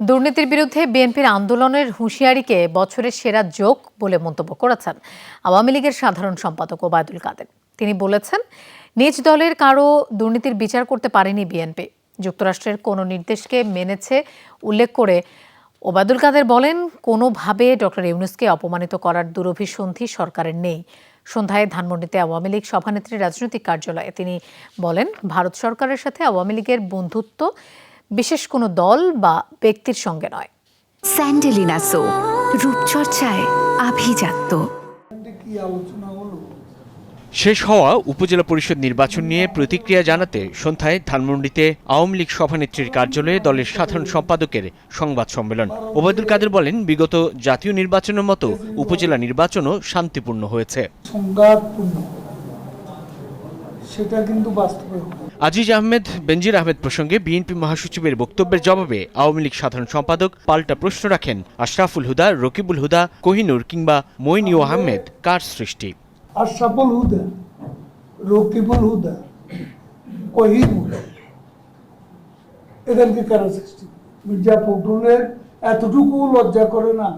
দুর্নীতির বিরুদ্ধে বিএনপির আন্দোলনের হুঁশিয়ারিকে বছরের সেরা জোক বলে মন্তব্য করেছেন আওয়ামী লীগের সাধারণ সম্পাদক ওবায়দুল কাদের। তিনি বলেছেন, নিজ দলের কারো দুর্নীতির বিচার করতে পারেনি বিএনপি, যুক্তরাষ্ট্রের কোনো নির্দেশকে মেনেছে উল্লেখ করে ওবায়দুল কাদের বলেন, কোনোভাবে ডক্টর ইউনূসকে অপমানিত করার দুরভিসন্ধি সরকারের নেই। সন্ধ্যায় ধানমন্ডিতে আওয়ামী লীগ সভানেত্রীর রাজনৈতিক কার্যালয়ে তিনি বলেন, ভারত সরকারের সাথে আওয়ামী লীগের বন্ধুত্ব বিশেষ কোনো দল বা ব্যক্তির সঙ্গে নয়। স্যান্ডেলিনা সো, রূপচর্চায় আভিজাত্য। শেষ হওয়া উপজেলা পরিষদ নির্বাচন নিয়ে প্রতিক্রিয়া জানাতে সন্ধ্যায় ধানমন্ডিতে আওয়ামী লীগ সভানেত্রীর কার্যালয়ে দলের সাধারণ সম্পাদকের সংবাদ সম্মেলন। ওবায়দুল কাদের বলেন, বিগত জাতীয় নির্বাচনের মতো উপজেলা নির্বাচনও শান্তিপূর্ণ হয়েছে। আজিজ আহমেদ, বেনজির আহমেদ প্রসঙ্গে বিএনপি মহাসচিবের বক্তব্যের জবাবে আওয়ামী লীগ সাধারণ সম্পাদক পাল্টা প্রশ্ন রাখেন, আশরাফুল হুদা, রকিবুল হুদা, কোহিনুর কিংবা মইনুল আহমেদ কার সৃষ্টি? আশরাফুল হুদা, রকিবুল হুদা, কোহিনুর এদেরকে কারা সৃষ্টি? মির্জা ফখরুলের এতটুকু লজ্জা করে না?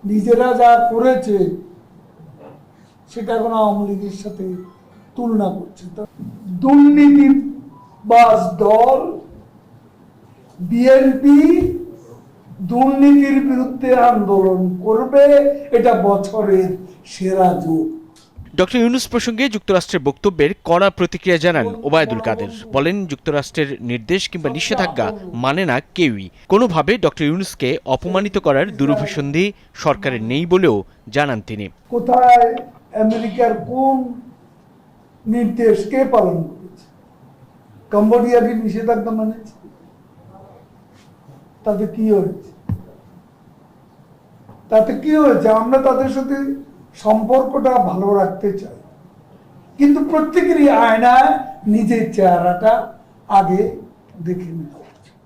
নিজেরা যা করেছে সেটা এখন আওয়ামী লীগের সাথে তুলনা করছে। দুর্নীতিবাজ দল বিএনপি দুর্নীতির বিরুদ্ধে আন্দোলন করবে, এটা বছরের সেরা যুগ। ডক্টর ইউনূস প্রসঙ্গে যুক্তরাষ্ট্রের বক্তব্যের কড়া প্রতিক্রিয়া জানান ওবায়দুল কাদের। বলেন, যুক্তরাষ্ট্রের নির্দেশ কিংবা নিষেধাজ্ঞা মানে না কেউই। কোনোভাবে ডক্টর ইউনূসকে অপমানিত করার দুরভিসন্ধি সরকারের নেই বলেও জানান তিনি। কোথায় আমেরিকার কোন নির্দেশ কে পালন করেছে? কম্বোডিয়া কি নিষেধাজ্ঞা মানেছে? তাতে কি হয়েছে? আমরা তাদের সাথে সম্পর্কটা ভালো রাখতে চাই, কিন্তু প্রত্যেকেরই আয়নায় নিজের চেহারাটা আগে দেখে নেওয়া।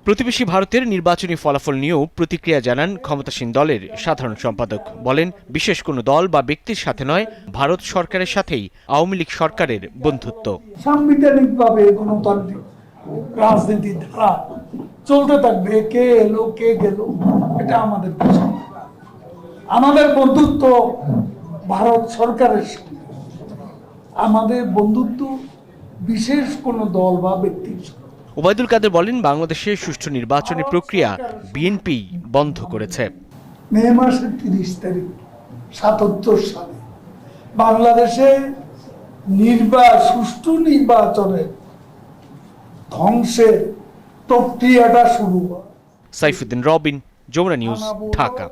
প্রতিবেশী ভারতের নির্বাচনী ফলাফল নিয়েও প্রতিক্রিয়া জানান ক্ষমতাসীন দলের সাধারণ সম্পাদক। বলেন, বিশেষ কোনো দল বা ব্যক্তির সাথে নয়, ভারত সরকারের সাথেই আওয়ামী লীগ সরকারের বন্ধুত্ব। সাংবিধানিকভাবে গণতান্ত্রিক রাজনীতির ধারা চলতে থাকবে। কে এলো কে গেল এটা আমাদের বিষয়। আমাদের বন্ধুত্ব ভারত সরকারের সঙ্গে, আমাদের বন্ধুত্ব বিশেষ কোনো দল বা ব্যক্তির সঙ্গে। ওবায়দুল কাদের বলেন, বাংলাদেশে সুষ্ঠু নির্বাচনের প্রক্রিয়া বিএনপি বন্ধ করেছে। মে মাসের 30 তারিখ 77 সালে বাংলাদেশে সুষ্ঠু নির্বাচনের ধ্বংসের প্রক্রিয়াটা শুরু হয়। সাইফুদ্দিন রবিন, যমুনা নিউজ, ঢাকা।